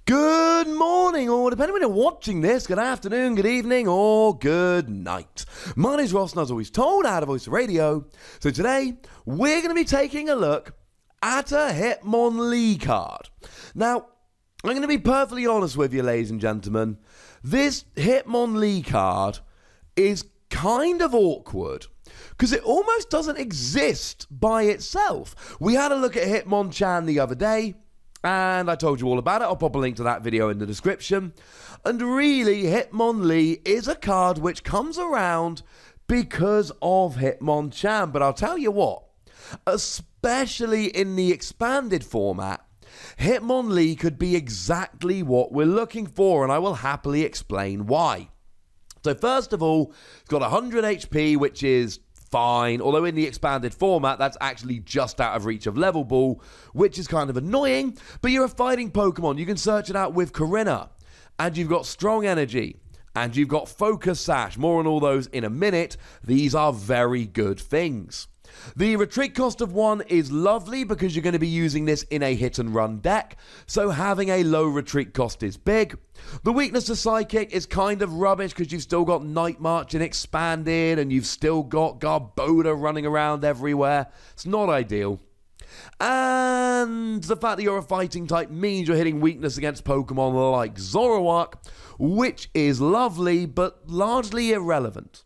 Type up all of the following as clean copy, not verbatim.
Good morning, or depending when you're watching this, good afternoon, good evening, or good night. My name's Ross, and as always told, out of Voice of Radio. So today, we're going to be taking a look at a Hitmonlee card. Now, I'm going to be perfectly honest with you, ladies and gentlemen. This Hitmonlee card is kind of awkward, because it almost doesn't exist by itself. We had a look at Hitmonchan the other day, and I told you all about it. I'll pop a link to that video in the description. And really, Hitmonlee is a card which comes around because of Hitmonchan. But I'll tell you what, especially in the expanded format, Hitmonlee could be exactly what we're looking for, and I will happily explain why. So first of all, it's got 100 HP, which is fine, although in the expanded format, that's actually just out of reach of level ball, which is kind of annoying, but you're a fighting Pokemon. You can search it out with Corinna, and you've got strong energy, and you've got focus sash. More on all those in a minute. These are very good things. The retreat cost of 1 is lovely because you're going to be using this in a hit and run deck, so having a low retreat cost is big. The weakness to Psychic is kind of rubbish because you've still got Night March in expanded and you've still got Garbodor running around everywhere. It's not ideal. And the fact that you're a fighting type means you're hitting weakness against Pokemon like Zoroark, which is lovely but largely irrelevant.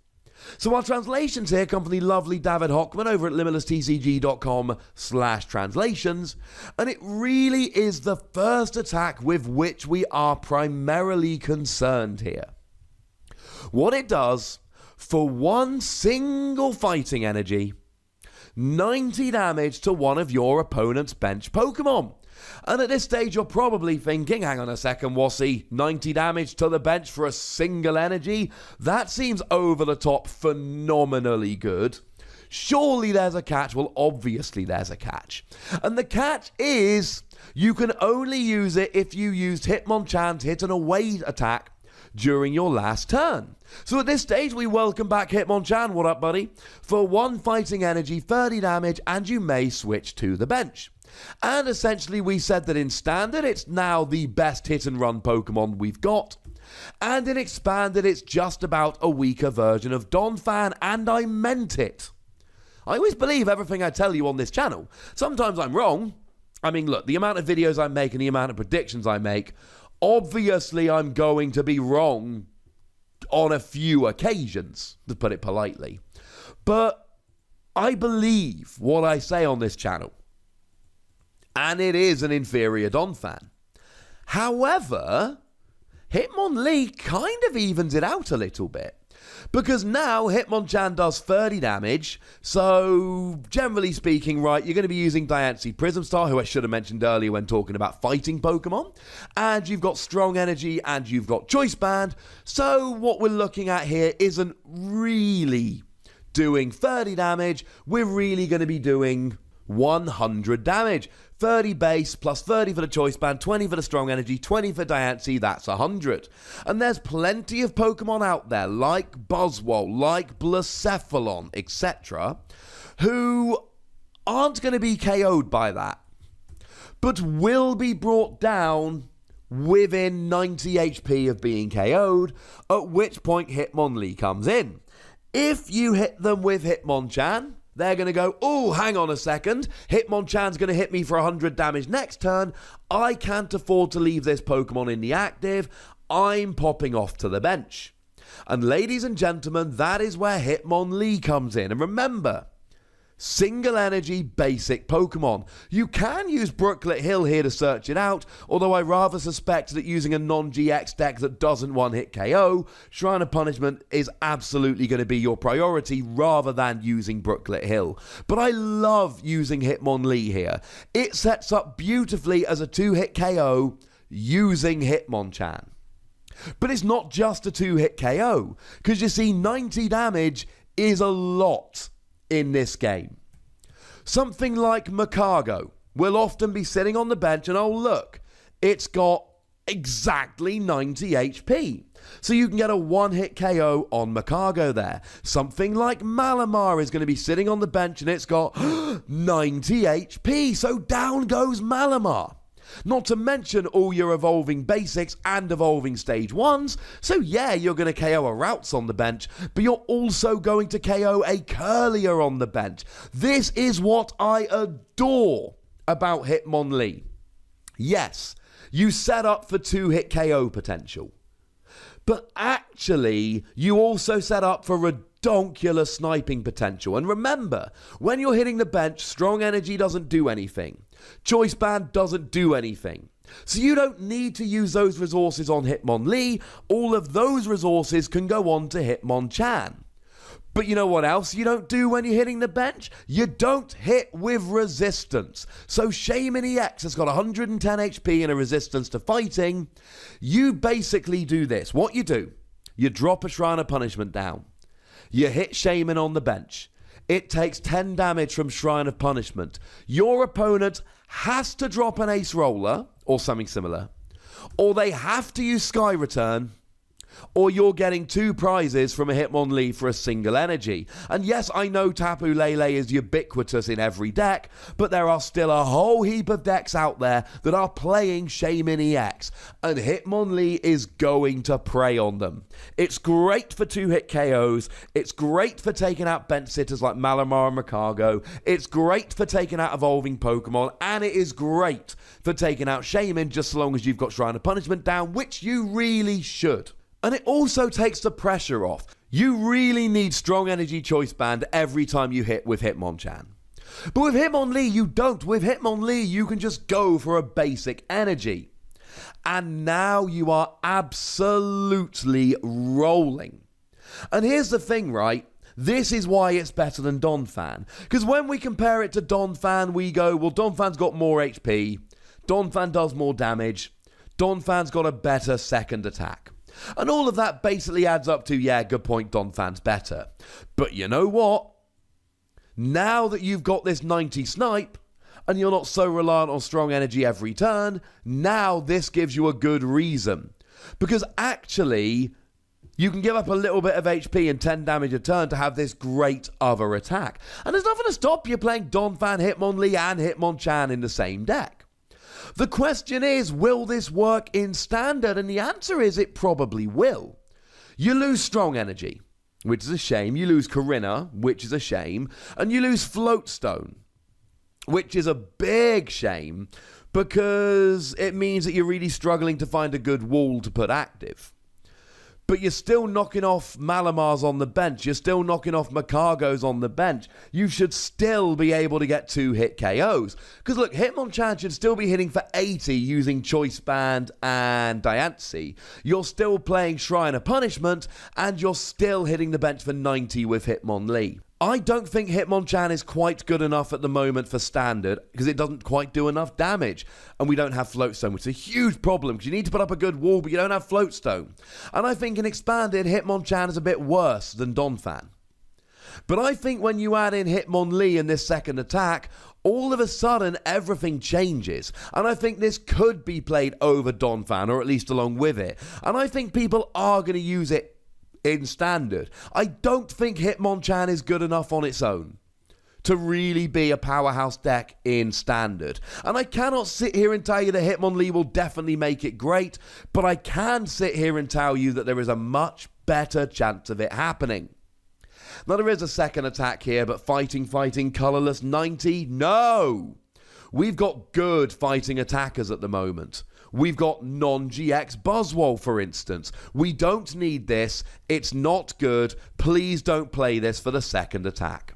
So our translations here come from the lovely David Hochmann over at limitlesstcg.com/translations, and it really is the first attack with which we are primarily concerned here. What it does, for one single fighting energy, 90 damage to one of your opponent's bench Pokemon. And at this stage, you're probably thinking, hang on a second, Wassy, 90 damage to the bench for a single energy? That seems over the top phenomenally good. Surely there's a catch. Well, obviously there's a catch. And the catch is you can only use it if you used Hitmonchan to hit an away attack during your last turn. So at this stage, we welcome back Hitmonchan. What up, buddy? For 1 fighting energy, 30 damage, and you may switch to the bench. And essentially, we said that in Standard, it's now the best hit-and-run Pokemon we've got. And in Expanded, it's just about a weaker version of Donphan, and I meant it. I always believe everything I tell you on this channel. Sometimes I'm wrong. I mean, look, the amount of videos I make and the amount of predictions I make, obviously I'm going to be wrong on a few occasions, to put it politely. But I believe what I say on this channel. And it is an inferior Donphan. However, Hitmonlee kind of evens it out a little bit. Because now Hitmonchan does 30 damage. So, generally speaking, right, you're going to be using Diancie Prism Star, who I should have mentioned earlier when talking about fighting Pokemon. And you've got Strong Energy and you've got Choice Band. So, what we're looking at here isn't really doing 30 damage. We're really going to be doing 100 damage. 30 base plus 30 for the Choice Band, 20 for the Strong Energy, 20 for Diancie, that's 100. And there's plenty of Pokemon out there, like Buzzwole, like Blacephalon, etc., who aren't going to be KO'd by that, but will be brought down within 90 HP of being KO'd, at which point Hitmonlee comes in. If you hit them with Hitmonchan, they're going to go, oh, hang on a second, Hitmonchan's going to hit me for 100 damage next turn. I can't afford to leave this Pokemon in the active. I'm popping off to the bench. And ladies and gentlemen, that is where Hitmonlee comes in. And remember, single energy basic Pokemon. You can use Brooklet Hill here to search it out, although I rather suspect that using a non-GX deck that doesn't one-hit KO, Shrine of Punishment is absolutely going to be your priority rather than using Brooklet Hill. But I love using Hitmonlee here. It sets up beautifully as a 2-hit KO using Hitmonchan. But it's not just a 2-hit KO, because you see 90 damage is a lot in this game. Something like Macargo will often be sitting on the bench and oh look, it's got exactly 90 HP. So you can get a one-hit KO on Macargo there. Something like Malamar is going to be sitting on the bench and it's got 90 HP. So down goes Malamar. Not to mention all your evolving basics and evolving stage 1s. So yeah, you're going to KO a Routes on the bench, but you're also going to KO a Curlier on the bench. This is what I adore about Hitmonlee. Yes, you set up for 2-hit KO potential. But actually, you also set up for redonkulous sniping potential. And remember, when you're hitting the bench, Strong Energy doesn't do anything. Choice Band doesn't do anything. So you don't need to use those resources on Hitmonlee. All of those resources can go on to Hitmonchan. But you know what else you don't do when you're hitting the bench? You don't hit with resistance. So Shaman EX has got 110 HP and a resistance to fighting. You basically do this. What you do, you drop a Shrine of Punishment down. You hit Shaman on the bench. It takes 10 damage from Shrine of Punishment. Your opponent has to drop an Ace Roller, or something similar, or they have to use Sky Return, or you're getting 2 prizes from a Hitmonlee for a single energy. And yes, I know Tapu Lele is ubiquitous in every deck, but there are still a whole heap of decks out there that are playing Shaman EX, and Hitmonlee is going to prey on them. It's great for 2-hit KOs, it's great for taking out bench sitters like Malamar and Makago, it's great for taking out evolving Pokemon, and it is great for taking out Shaman just so long as you've got Shrine of Punishment down, which you really should. And it also takes the pressure off. You really need Strong Energy Choice Band every time you hit with Hitmonchan. But with Hitmonlee, you don't. With Hitmonlee, you can just go for a basic energy. And now you are absolutely rolling. And here's the thing, right? This is why it's better than Donphan. Because when we compare it to Donphan, we go, well, Donphan's got more HP. Donphan does more damage. Donphan's got a better second attack. And all of that basically adds up to, yeah, good point, Donphan's better. But you know what? Now that you've got this 90 Snipe, and you're not so reliant on Strong Energy every turn, now this gives you a good reason. Because actually, you can give up a little bit of HP and 10 damage a turn to have this great other attack. And there's nothing to stop you playing Donphan, Hitmonlee, and Hitmonchan in the same deck. The question is, will this work in Standard? And the answer is it probably will. You lose Strong Energy, which is a shame. You lose Corinna, which is a shame. And you lose Floatstone, which is a big shame because it means that you're really struggling to find a good wall to put active. But you're still knocking off Malamars on the bench. You're still knocking off Makagos on the bench. You should still be able to get 2-hit KOs. Because look, Hitmonchan should still be hitting for 80 using Choice Band and Diancie. You're still playing Shrine of Punishment, and you're still hitting the bench for 90 with Hitmonlee. I don't think Hitmonchan is quite good enough at the moment for Standard because it doesn't quite do enough damage. And we don't have Floatstone, which is a huge problem because you need to put up a good wall, but you don't have Floatstone. And I think in Expanded, Hitmonchan is a bit worse than Donphan. But I think when you add in Hitmonlee in this second attack, all of a sudden everything changes. And I think this could be played over Donphan, or at least along with it. And I think people are going to use it in Standard. I don't think Hitmonchan is good enough on its own to really be a powerhouse deck in Standard. And I cannot sit here and tell you that Hitmonlee will definitely make it great, but I can sit here and tell you that there is a much better chance of it happening. Now there is a second attack here, but fighting, colorless 90? No! We've got good fighting attackers at the moment. We've got non-GX Buzzwole, for instance. We don't need this. It's not good. Please don't play this for the second attack.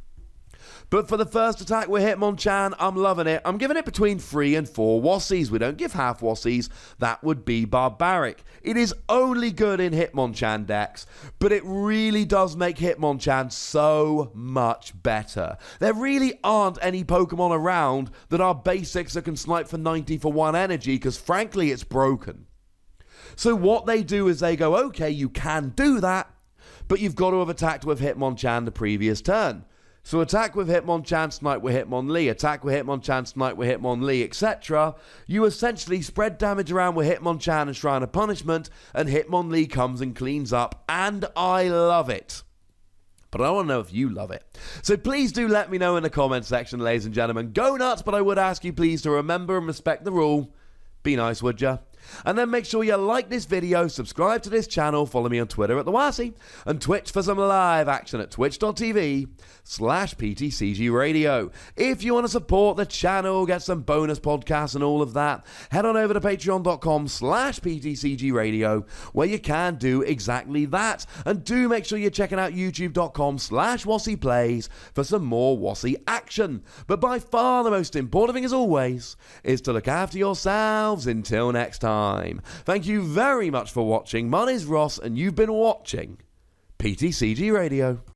But for the first attack with Hitmonchan, I'm loving it. I'm giving it between 3 and 4 Wassies. We don't give half Wassies. That would be barbaric. It is only good in Hitmonchan decks, but it really does make Hitmonchan so much better. There really aren't any Pokemon around that are basics that can snipe for 90 for 1 energy, because frankly, it's broken. So what they do is they go, okay, you can do that, but you've got to have attacked with Hitmonchan the previous turn. So attack with Hitmonchan, snipe with Hitmonlee, attack with Hitmonchan, snipe with Hitmonlee, etc. You essentially spread damage around with Hitmonchan and Shrine of Punishment, and Hitmonlee comes and cleans up, and I love it. But I want to know if you love it. So please do let me know in the comments section, ladies and gentlemen. Go nuts, but I would ask you please to remember and respect the rule. Be nice, would ya? And then make sure you like this video, subscribe to this channel, follow me on Twitter at the Wassy, and Twitch for some live action at twitch.tv/PTCGRadio. If you want to support the channel, get some bonus podcasts and all of that, head on over to patreon.com/PTCGRadio, where you can do exactly that. And do make sure you're checking out youtube.com/WassyPlays for some more Wassy action. But by far the most important thing, as always, is to look after yourselves until next time. Thank you very much for watching. My name's Ross, and you've been watching PTCG Radio.